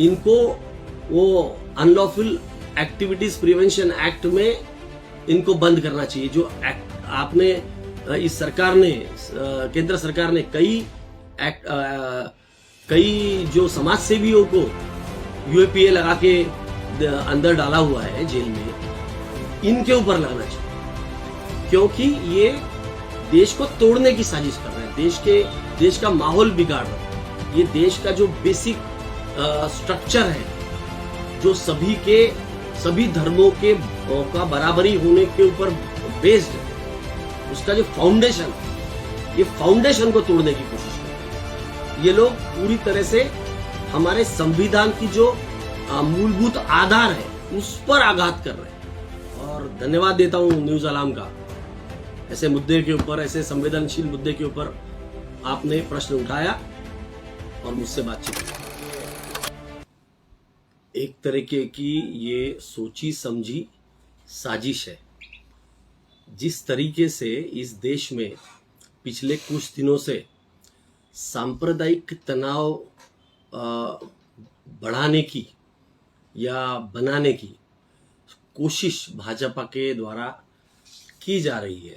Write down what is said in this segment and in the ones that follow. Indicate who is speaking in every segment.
Speaker 1: इनको वो unlawful activities prevention act में इनको बंद करना चाहिए। जो एक्ट आपने इस सरकार ने केंद्र सरकार ने कई जो समाज सेवियों को यूएपीए लगा के अंदर डाला हुआ है जेल में, इनके ऊपर लगना चाहिए, क्योंकि ये देश को तोड़ने की साजिश कर रहे हैं, देश का माहौल बिगाड़ रहे हैं। ये देश का जो बेसिक स्ट्रक्चर है, जो सभी धर्मों के का बराबरी होने के ऊपर बेस्ड है, उसका जो फाउंडेशन, ये फाउंडेशन को तोड़ने की कोशिश कर रहे हैं। ये लोग पूरी तरह से हमारे संविधान की जो मूलभूत आधार है उस पर आघात कर रहे हैं। और धन्यवाद देता हूं न्यूज अलार्म का, ऐसे मुद्दे के ऊपर, ऐसे संवेदनशील मुद्दे के ऊपर आपने प्रश्न उठाया और मुझसे बातचीत की। एक तरीके की ये सोची समझी साजिश है। जिस तरीके से इस देश में पिछले कुछ दिनों से सांप्रदायिक तनाव बढ़ाने की या बनाने की कोशिश भाजपा के द्वारा की जा रही है,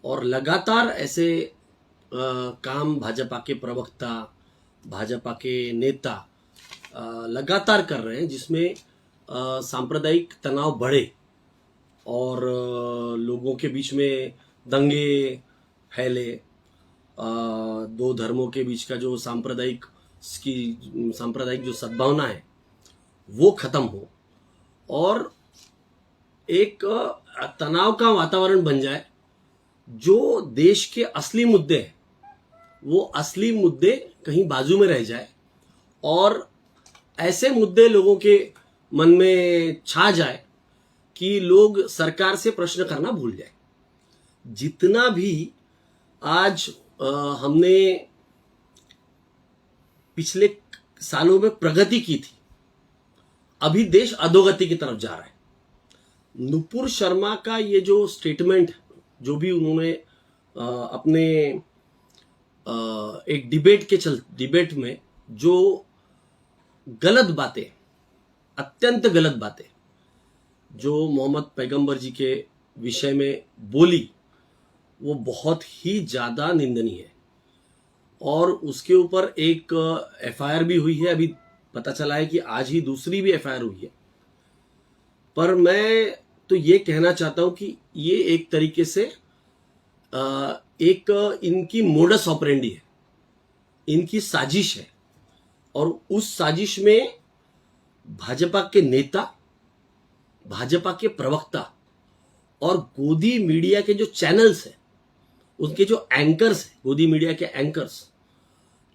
Speaker 1: और लगातार ऐसे काम भाजपा के प्रवक्ता, भाजपा के नेता लगातार कर रहे हैं, जिसमें सांप्रदायिक तनाव बढ़े और लोगों के बीच में दंगे फैले, दो धर्मों के बीच का जो सांप्रदायिक जो सद्भावना है वो खत्म हो और एक तनाव का वातावरण बन जाए। जो देश के असली मुद्दे हैं वो असली मुद्दे कहीं बाजू में रह जाए और ऐसे मुद्दे लोगों के मन में छा जाए कि लोग सरकार से प्रश्न करना भूल जाए। जितना भी आज हमने पिछले सालों में प्रगति की थी, अभी देश अधोगति की तरफ जा रहा है। नुपुर शर्मा का ये जो स्टेटमेंट, जो भी उन्होंने अपने एक डिबेट में जो गलत बातें, अत्यंत गलत बातें जो मोहम्मद पैगंबर जी के विषय में बोली, वो बहुत ही ज्यादा निंदनीय है। और उसके ऊपर एक एफआईआर भी हुई है, अभी पता चला है कि आज ही दूसरी भी एफआईआर हुई है। पर मैं तो ये कहना चाहता हूं कि ये एक तरीके से एक इनकी मोडस ऑपरेंडी है, इनकी साजिश है, और उस साजिश में भाजपा के नेता, भाजपा के प्रवक्ता और गोदी मीडिया के जो चैनल्स हैं, उनके जो एंकर्स हैं, गोदी मीडिया के एंकर्स,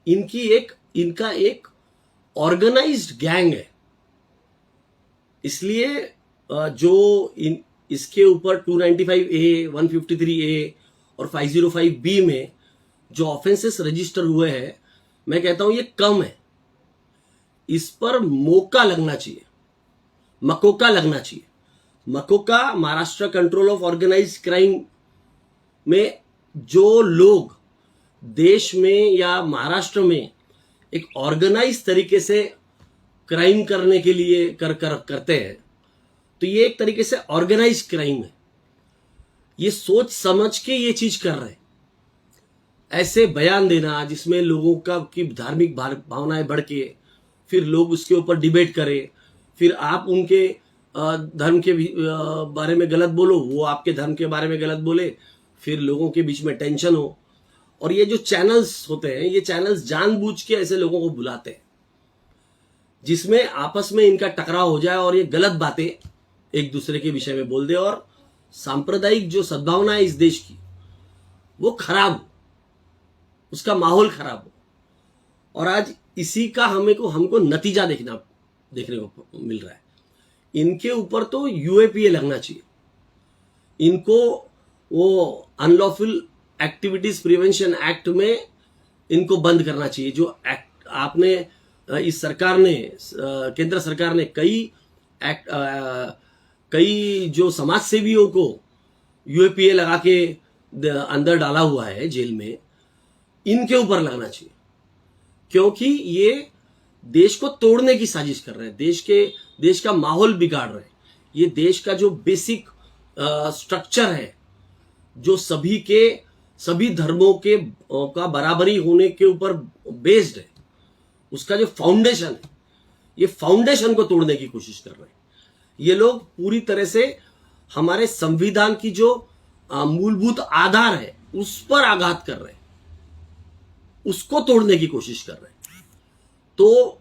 Speaker 1: इनका एक ऑर्गेनाइज्ड गैंग है। इसलिए जो इसके ऊपर 295A, 153A और 505B में जो ऑफेंसेस रजिस्टर हुए हैं, मैं कहता हूं ये कम है। इस पर मौका लगना चाहिए, मकोका लगना चाहिए। MCOCA Maharashtra control of organised crime में जो लोग देश में या महाराष्ट्र में एक ऑर्गेनाइज तरीके से क्राइम करने के लिए करते हैं, तो ये एक तरीके से ऑर्गेनाइज क्राइम है। ये सोच समझ के ये चीज कर रहे हैं। ऐसे बयान देना जिसमें लोगों की धार्मिक भावनाएं बढ़ के फिर लोग उसके ऊपर डिबेट करें, फिर आप उनके धर्म के बारे में गलत बोलो, वो आपके धर्म के बारे में गलत बोले, फिर लोगों के बीच में टेंशन हो। और ये जो चैनल्स होते हैं, ये चैनल्स जानबूझ के ऐसे लोगों को बुलाते हैं जिसमें आपस में इनका टकराव हो जाए और ये गलत बातें एक दूसरे के विषय में बोल दे और सांप्रदायिक जो सद्भावना है इस देश की वो खराब हो, उसका माहौल खराब हो। और आज इसी का हमको नतीजा देखने को मिल रहा है। इनके ऊपर तो यूएपीए लगना चाहिए, इनको वो अनलॉफुल एक्टिविटीज प्रिवेंशन एक्ट में इनको बंद करना चाहिए। जो एक्ट आपने इस सरकार ने, केंद्र सरकार ने कई जो समाज सेवियों को यूएपीए लगा के अंदर डाला हुआ है जेल में, इनके ऊपर लगना चाहिए, क्योंकि ये देश को तोड़ने की साजिश कर रहे हैं, देश का माहौल बिगाड़ रहे हैं। ये देश का जो बेसिक स्ट्रक्चर है, जो सभी धर्मों के का बराबरी होने के ऊपर बेस्ड है, उसका जो फाउंडेशन है, ये फाउंडेशन को तोड़ने की कोशिश कर रहे हैं। ये लोग पूरी तरह से हमारे संविधान की जो मूलभूत आधार है उस पर आघात कर रहे हैं, उसको तोड़ने की कोशिश कर रहे हैं। तो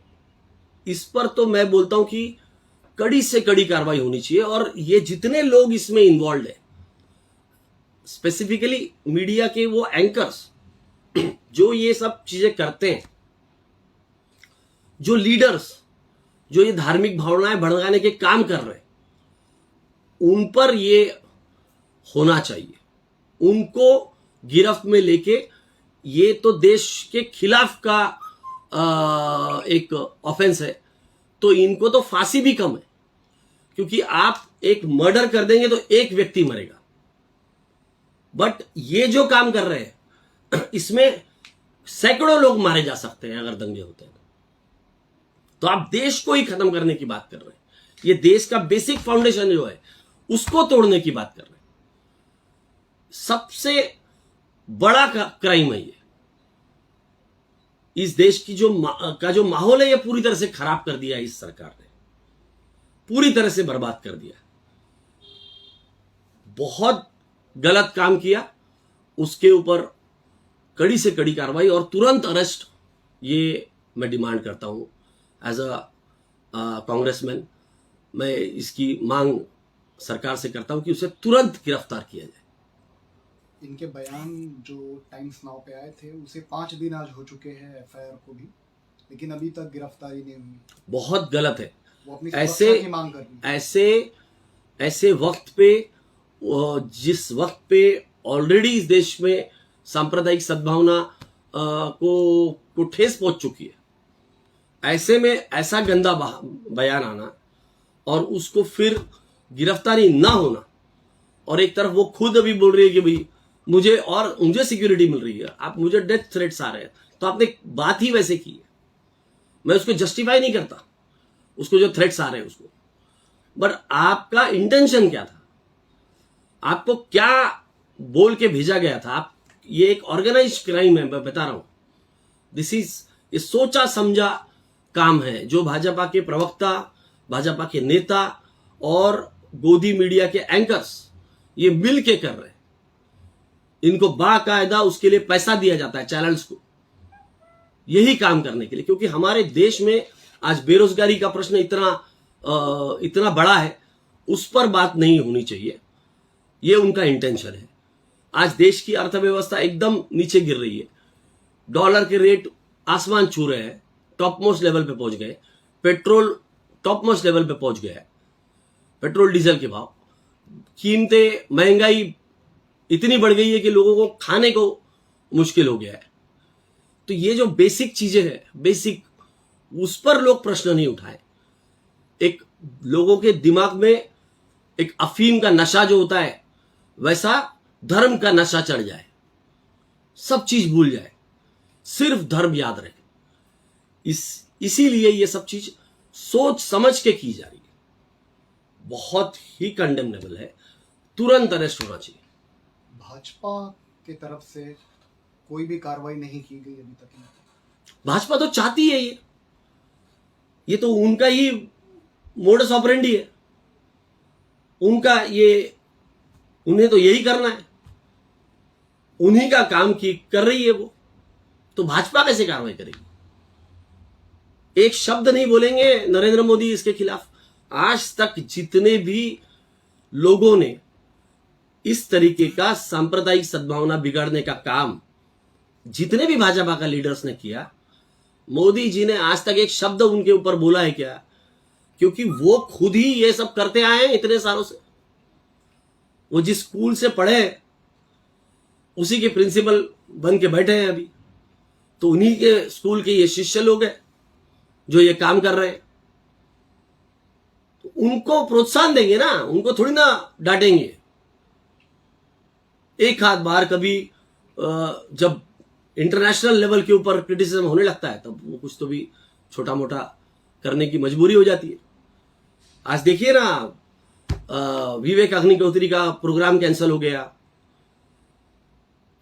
Speaker 1: इस पर तो मैं बोलता हूं कि कड़ी से कड़ी कार्रवाई होनी चाहिए। और ये जितने लोग इसमें इन्वॉल्व है, स्पेसिफिकली मीडिया के वो एंकर्स जो ये सब चीजें करते हैं, जो लीडर्स जो ये धार्मिक भावनाएं भड़काने के काम कर रहे हैं, उन पर ये होना चाहिए। उनको गिरफ्त में लेके, ये तो देश के खिलाफ का एक ऑफेंस है, तो इनको तो फांसी भी कम है, क्योंकि आप एक मर्डर कर देंगे तो एक व्यक्ति मरेगा। बट ये जो काम कर रहे हैं, इसमें सैकड़ों लोग मारे जा सकते हैं अगर दंगे होते हैं। तो आप देश को ही खत्म करने की बात कर रहे हैं। ये देश का बेसिक फाउंडेशन जो है उसको तोड़ने की बात कर रहे हैं। सबसे बड़ा क्राइम है ये। इस देश की जो माहौल है, ये पूरी तरह से खराब कर दिया है इस सरकार ने, पूरी तरह से बर्बाद कर दिया। बहुत गलत काम किया, उसके ऊपर कड़ी से कड़ी कार्रवाई और तुरंत अरेस्ट, ये मैं डिमांड करता हूं एज अ कांग्रेसमैन। मैं इसकी मांग सरकार से करता हूं कि उसे तुरंत गिरफ्तार किया जाए।
Speaker 2: इनके बयान जो टाइम्स नाउ पे आए थे, उसे 5 दिन आज हो चुके हैं एफआईआर को भी, लेकिन अभी तक गिरफ्तारी नहीं हुई। बहुत
Speaker 1: गलत है।
Speaker 2: वो अपनी सुरक्षा की मांग कर रही है।
Speaker 1: ऐसे वक्त पे, जिस वक्त पे ऑलरेडी इस देश में सांप्रदायिक सद्भावना को ठेस पहुंच चुकी है, ऐसे में ऐसा गंदा बयान आना और उसको फिर गिरफ्तारी ना होना, और एक तरफ वो खुद अभी बोल रही है कि भाई मुझे सिक्योरिटी मिल रही है, आप मुझे डेथ थ्रेट्स आ रहे हैं, तो आपने बात ही वैसे की है। मैं उसको जस्टिफाई नहीं करता, उसको जो थ्रेट्स आ रहे हैं उसको, बट आपका इंटेंशन क्या था, आपको क्या बोल के भेजा गया था? आप, ये एक ऑर्गेनाइज्ड क्राइम है, मैं बता रहा हूं। ये सोचा समझा काम है जो भाजपा के प्रवक्ता, भाजपा के नेता और गोदी मीडिया के एंकर्स ये मिल के कर रहे हैं। इनको बाकायदा उसके लिए पैसा दिया जाता है चैनल्स को, यही काम करने के लिए, क्योंकि हमारे देश में आज बेरोजगारी का प्रश्न इतना बड़ा है, उस पर बात नहीं होनी चाहिए। ये उनका इंटेंशन है। आज देश की अर्थव्यवस्था एकदम नीचे गिर रही है, डॉलर के रेट आसमान छू रहे हैं, टॉप मोस्ट लेवल पे पहुंच गए, पेट्रोल टॉप मोस्ट लेवल पे पहुंच गया है, पेट्रोल डीजल के भाव, कीमतें, महंगाई इतनी बढ़ गई है कि लोगों को खाने को मुश्किल हो गया है। तो ये जो बेसिक चीजें हैं, बेसिक, उस पर लोग प्रश्न नहीं उठाए। एक लोगों के दिमाग में एक अफीम का नशा जो होता है, वैसा धर्म का नशा चढ़ जाए, सब चीज भूल जाए, सिर्फ धर्म याद रहे। इसीलिए ये सब चीज सोच समझ के की जा रही है। बहुत ही कंडेमनेबल है, तुरंत अरेस्ट होना चाहिए।
Speaker 2: भाजपा की तरफ से कोई भी कार्रवाई नहीं की गई अभी तक।
Speaker 1: भाजपा तो चाहती है ये तो उनका ही मोडस ऑपरेंडी है, उन्हें तो यही करना है, उन्हीं का काम कर रही है वो। तो भाजपा कैसे कार्रवाई करेगी? एक शब्द नहीं बोलेंगे नरेंद्र मोदी इसके खिलाफ। आज तक जितने भी लोगों ने इस तरीके का सांप्रदायिक सद्भावना बिगाड़ने का काम, जितने भी भाजपा का लीडर्स ने किया, मोदी जी ने आज तक एक शब्द उनके ऊपर बोला है क्या? क्योंकि वो खुद ही ये सब करते आए हैं इतने सालों से। वो जिस स्कूल से पढ़े उसी के प्रिंसिपल बन के बैठे हैं अभी, तो उन्हीं के स्कूल के ये शिष्य लोग हैं जो ये काम कर रहे हैं। तो उनको प्रोत्साहन देंगे ना, उनको थोड़ी ना डांटेंगे। एक हाथ बार कभी जब इंटरनेशनल लेवल के ऊपर क्रिटिसिज्म होने लगता है, तब वो कुछ तो भी छोटा मोटा करने की मजबूरी हो जाती है। आज देखिए ना, विवेक अग्निहोत्री का प्रोग्राम कैंसिल हो गया।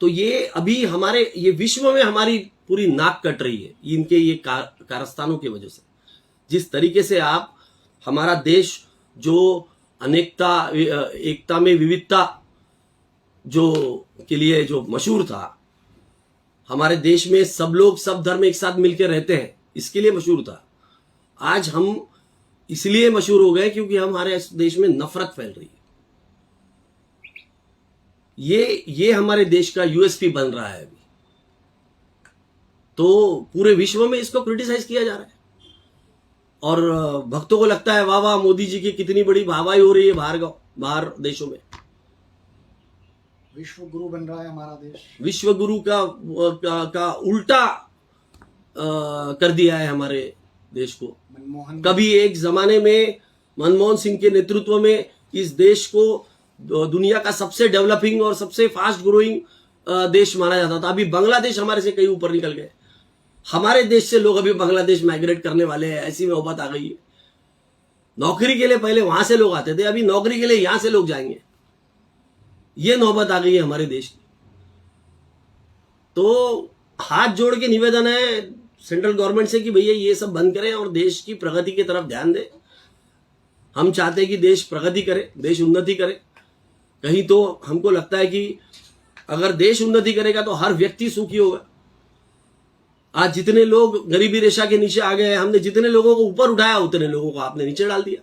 Speaker 1: तो ये अभी हमारे ये विश्व में हमारी पूरी नाक कट रही है इनके ये कारस्तानों की वजह से। जिस तरीके से आप हमारा देश जो अनेकता एकता में विविधता जो के लिए जो मशहूर था, हमारे देश में सब लोग सब धर्म एक साथ मिलकर रहते हैं, इसके लिए मशहूर था। आज हम इसलिए मशहूर हो गए क्योंकि हमारे देश में नफरत फैल रही है। ये हमारे देश का यूएसपी बन रहा है अभी। तो पूरे विश्व में इसको क्रिटिसाइज किया जा रहा है और भक्तों को लगता है वाह वाह मोदी जी की कितनी बड़ी वाहवाही हो रही है बाहर देशों में।
Speaker 2: विश्व गुरु बन रहा है हमारा देश।
Speaker 1: विश्व गुरु का उल्टा कर दिया है हमारे देश को। कभी एक जमाने में मनमोहन सिंह के नेतृत्व में इस देश को दुनिया का सबसे डेवलपिंग और सबसे फास्ट ग्रोइंग देश माना जाता था। अभी बांग्लादेश हमारे से कहीं ऊपर निकल गए। हमारे देश से लोग अभी बांग्लादेश माइग्रेट करने वाले हैं, ऐसी नौबत आ गई है। नौकरी के लिए पहले वहां से लोग आते थे, अभी नौकरी के लिए यहां से लोग जाएंगे। ये नौबत आ गई है हमारे देश की। तो हाथ जोड़ के निवेदन है सेंट्रल गवर्नमेंट से कि भैया ये सब बंद करें और देश की प्रगति की तरफ ध्यान दें। हम चाहते हैं कि देश प्रगति करे, देश उन्नति करे। कहीं तो हमको लगता है कि अगर देश उन्नति करेगा तो हर व्यक्ति सुखी होगा। आज जितने लोग गरीबी रेखा के नीचे आ गए, हमने जितने लोगों को ऊपर उठाया उतने लोगों को आपने नीचे डाल दिया।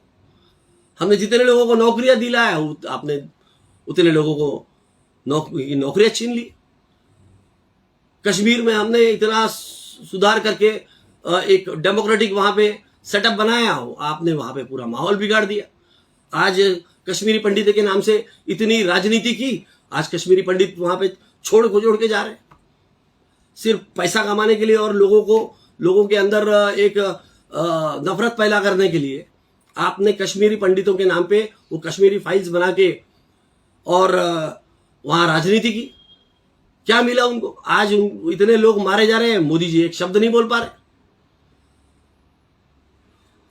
Speaker 1: हमने जितने लोगों को नौकरियां दिलाया आपने उतने लोगों को नौकरियां छीन ली। कश्मीर में हमने इतना सुधार करके एक डेमोक्रेटिक वहां पे सेटअप बनाया हो, आपने वहां पे पूरा माहौल बिगाड़ दिया। आज कश्मीरी पंडित के नाम से इतनी राजनीति की, आज कश्मीरी पंडित वहां पे छोड़ के जा रहे हैं सिर्फ पैसा कमाने के लिए और लोगों के अंदर एक नफरत पैदा करने के लिए। आपने कश्मीरी पंडितों के नाम पे वो कश्मीरी फाइल्स बना के और वहां राजनीति की। क्या मिला उनको? आज इतने लोग मारे जा रहे हैं, मोदी जी एक शब्द नहीं बोल पा रहे।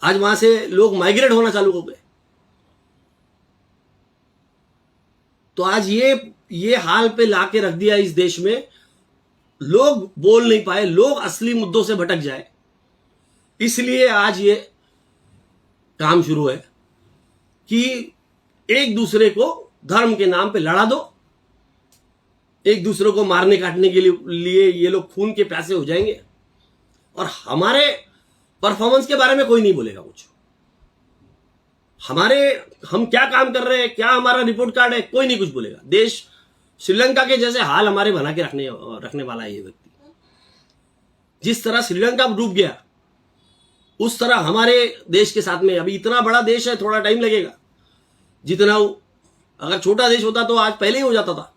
Speaker 1: आज वहां से लोग माइग्रेट होना चालू हो गए। तो आज ये हाल पे लाके रख दिया इस देश में। लोग बोल नहीं पाए, लोग असली मुद्दों से भटक जाए, इसलिए आज ये काम शुरू है कि एक दूसरे को धर्म के नाम पे लड़ा दो। एक दूसरे को मारने काटने के लिए ये लोग खून के प्यासे हो जाएंगे और हमारे परफॉर्मेंस के बारे में कोई नहीं बोलेगा कुछ। हम क्या काम कर रहे हैं, क्या हमारा रिपोर्ट कार्ड है, कोई नहीं कुछ बोलेगा। देश श्रीलंका के जैसे हाल हमारे बना के रखने वाला है ये व्यक्ति। जिस तरह श्रीलंका डूब गया उस तरह हमारे देश के साथ में, अभी इतना बड़ा देश है, थोड़ा टाइम लगेगा। जितना अगर छोटा देश होता तो आज पहले ही हो जाता था।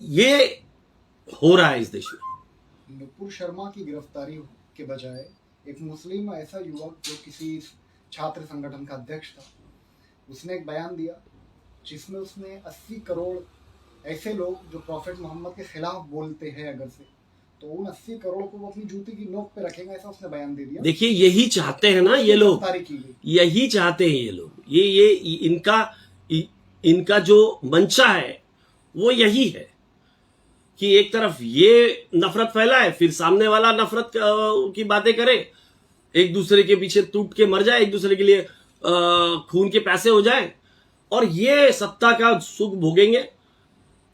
Speaker 1: ये हो रहा है इस देश में।
Speaker 2: नुपुर शर्मा की गिरफ्तारी के बजाय एक मुस्लिम ऐसा युवक जो किसी छात्र संगठन का अध्यक्ष था, उसने एक बयान दिया जिसमें उसने 80 करोड़ ऐसे लोग जो प्रॉफेट मोहम्मद के खिलाफ बोलते हैं अगर से, तो उन 80 करोड़ को वो अपनी जूती की नोक पे रखेंगे, ऐसा उसने बयान दे दिया।
Speaker 1: देखिए यही चाहते हैं ना ये लोग, यही चाहते हैं ये लोग। ये इनका जो मंशा है वो यही है कि एक तरफ ये नफरत फैलाए, फिर सामने वाला नफरत की बातें करे, एक दूसरे के पीछे टूट के मर जाए, एक दूसरे के लिए खून के पैसे हो जाए और ये सत्ता का सुख भोगेंगे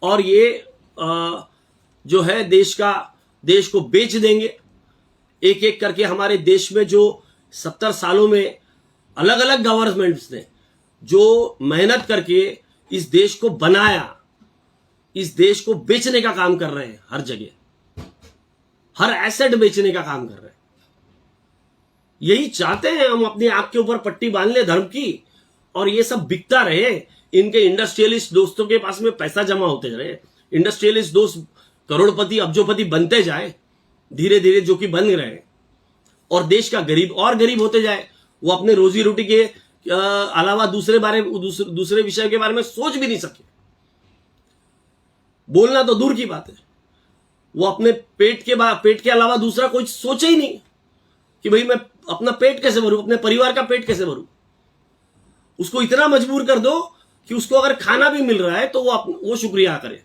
Speaker 1: और ये जो है देश को बेच देंगे। एक एक करके हमारे देश में जो 70 सालों में अलग अलग गवर्नमेंट्स ने जो मेहनत करके इस देश को बनाया, इस देश को बेचने का काम कर रहे हैं। हर जगह हर एसेट बेचने का काम कर रहे हैं। यही चाहते हैं हम अपनी आंख के ऊपर पट्टी बांध ले धर्म की और ये सब बिकता रहे। इनके इंडस्ट्रियलिस्ट दोस्तों के पास में पैसा जमा होते रहे, इंडस्ट्रियलिस्ट दोस्त करोड़पति अब्जोपति बनते जाए धीरे धीरे, जो कि बन रहे हैं, और देश का गरीब और गरीब होते जाए। वो अपने रोजी रोटी के अलावा दूसरे विषय के बारे में सोच भी नहीं सके। बोलना तो दूर की बात है। वो अपने पेट के अलावा दूसरा कोई सोचे ही नहीं कि भाई मैं अपना पेट कैसे भरूं, अपने परिवार का पेट कैसे भरूं। उसको इतना मजबूर कर दो कि उसको अगर खाना भी मिल रहा है तो वो शुक्रिया करे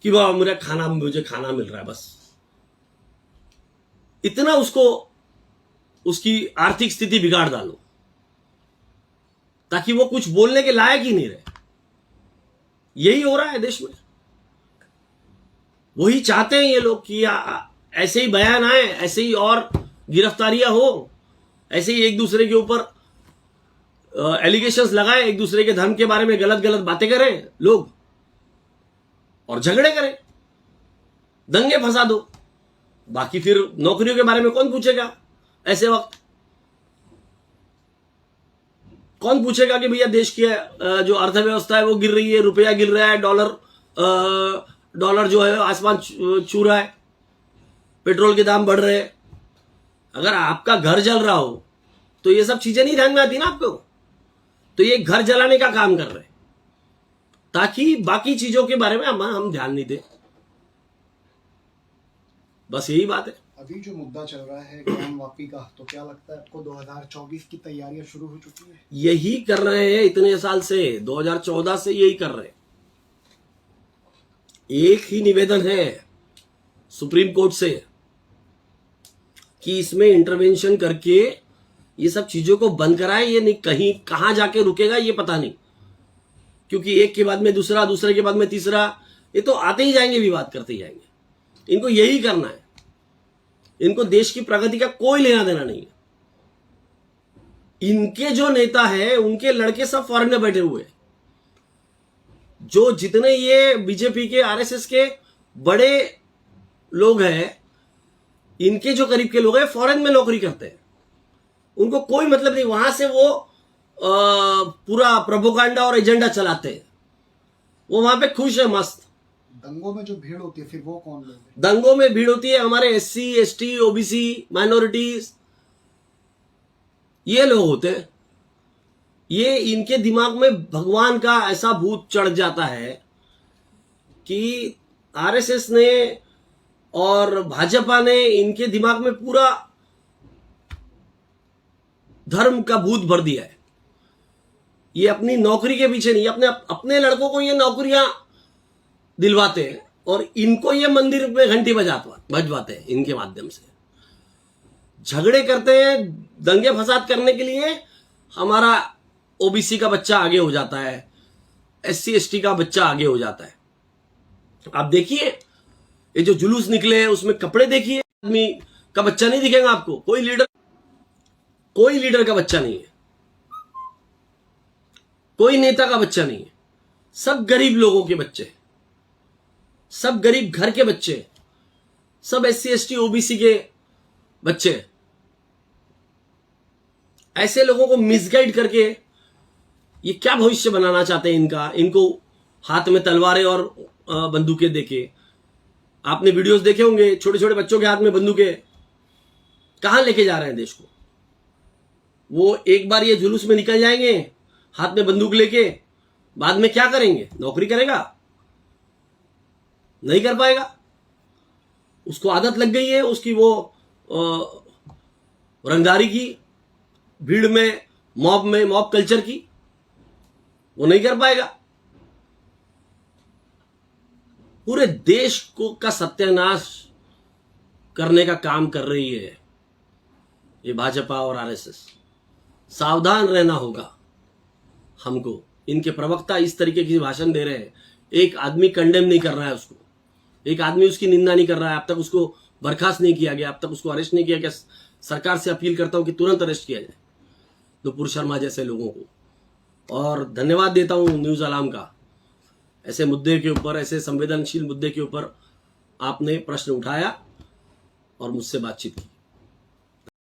Speaker 1: कि वाह मुझे खाना मिल रहा है। बस इतना उसको उसकी आर्थिक स्थिति बिगाड़ डालो ताकि वो कुछ बोलने के लायक ही नहीं रहे। यही हो रहा है देश में। वही चाहते हैं ये लोग कि ऐसे ही बयान आए, ऐसे ही और गिरफ्तारियां हो, ऐसे ही एक दूसरे के ऊपर एलिगेशंस लगाए, एक दूसरे के धर्म के बारे में गलत गलत बातें करें लोग और झगड़े करें, दंगे फसाद हो। बाकी फिर नौकरियों के बारे में कौन पूछेगा? ऐसे वक्त कौन पूछेगा कि भैया देश की जो अर्थव्यवस्था है वो गिर रही है, रुपया गिर रहा है, डॉलर जो है आसमान छू रहा है, पेट्रोल के दाम बढ़ रहे हैं। अगर आपका घर जल रहा हो तो ये सब चीजें नहीं ध्यान में आती ना आपको। तो ये घर जलाने का काम कर रहे हैं ताकि बाकी चीजों के बारे में हम ध्यान नहीं दें। बस यही बात है।
Speaker 2: अभी जो मुद्दा चल रहा है ज्ञानवापी का, तो क्या लगता है आपको 2024 की तैयारियां शुरू हो चुकी है?
Speaker 1: यही कर रहे हैं इतने साल से, 2014 से यही कर रहे हैं। एक ही निवेदन है सुप्रीम कोर्ट से कि इसमें इंटरवेंशन करके ये सब चीजों को बंद कराए। ये नहीं कहीं कहां जाके रुकेगा ये पता नहीं, क्योंकि एक के बाद में दूसरा, दूसरे के बाद में तीसरा, ये तो आते ही जाएंगे, विवाद करते ही जाएंगे। इनको यही करना है। इनको देश की प्रगति का कोई लेना देना नहीं है। इनके जो नेता है उनके लड़के सब फॉरेन में बैठे हुए हैं। जो जितने ये बीजेपी के, आरएसएस के बड़े लोग हैं, इनके जो करीब के लोग हैं फॉरेन में नौकरी करते हैं। उनको कोई मतलब नहीं, वहां से वो पूरा प्रोपोगंडा और एजेंडा चलाते हैं। वो वहां पे खुश है, मस्त।
Speaker 2: दंगों में जो भीड़ होती है फिर वो कौन लोग हैं?
Speaker 1: दंगों में भीड़ होती है हमारे एससी, एसटी, ओबीसी, माइनॉरिटीज, ये लोग होते हैं। ये इनके दिमाग में भगवान का ऐसा भूत चढ़ जाता है कि आरएसएस ने और भाजपा ने इनके दिमाग में पूरा धर्म का भूत भर दिया है। ये अपनी नौकरी के पीछे नहीं, अपने लड़कों को ये नौकरियां दिलवाते हैं और इनको ये मंदिर में घंटी बजवाते हैं। इनके माध्यम से झगड़े करते हैं, दंगे फसाद करने के लिए। हमारा ओबीसी का बच्चा आगे हो जाता है, एससी एसटी का बच्चा आगे हो जाता है। आप देखिए ये जो जुलूस निकले हैं उसमें कपड़े देखिए, आदमी का बच्चा नहीं दिखेगा आपको। कोई लीडर का बच्चा नहीं है, कोई नेता का बच्चा नहीं है। सब गरीब लोगों के बच्चे, सब गरीब घर के बच्चे, सब एससी एसटी ओबीसी के बच्चे। ऐसे लोगों को मिसगाइड करके ये क्या भविष्य बनाना चाहते हैं इनका? इनको हाथ में तलवारें और बंदूकें देके, आपने वीडियोस देखे होंगे, छोटे छोटे बच्चों के हाथ में बंदूकें। कहां लेके जा रहे हैं देश को? वो एक बार ये जुलूस में निकल जाएंगे हाथ में बंदूक लेके, बाद में क्या करेंगे? नौकरी करेगा? नहीं कर पाएगा। उसको आदत लग गई है उसकी वो रंगदारी की, भीड़ में, मॉब कल्चर की। वो नहीं कर पाएगा। पूरे देश का सत्यानाश करने का काम कर रही है ये भाजपा और आरएसएस। सावधान रहना होगा हमको। इनके प्रवक्ता इस तरीके की भाषण दे रहे हैं, एक आदमी कंडेम नहीं कर रहा है उसको, एक आदमी उसकी निंदा नहीं कर रहा है। अब तक उसको बर्खास्त नहीं किया गया, अब तक उसको अरेस्ट नहीं किया गया। सरकार से अपील करता हूं कि तुरंत अरेस्ट किया जाए नुपुर शर्मा जैसे लोगों को। और धन्यवाद देता हूं न्यूज अलार्म का, ऐसे मुद्दे के ऊपर, ऐसे संवेदनशील मुद्दे के ऊपर आपने प्रश्न उठाया और मुझसे बातचीत की।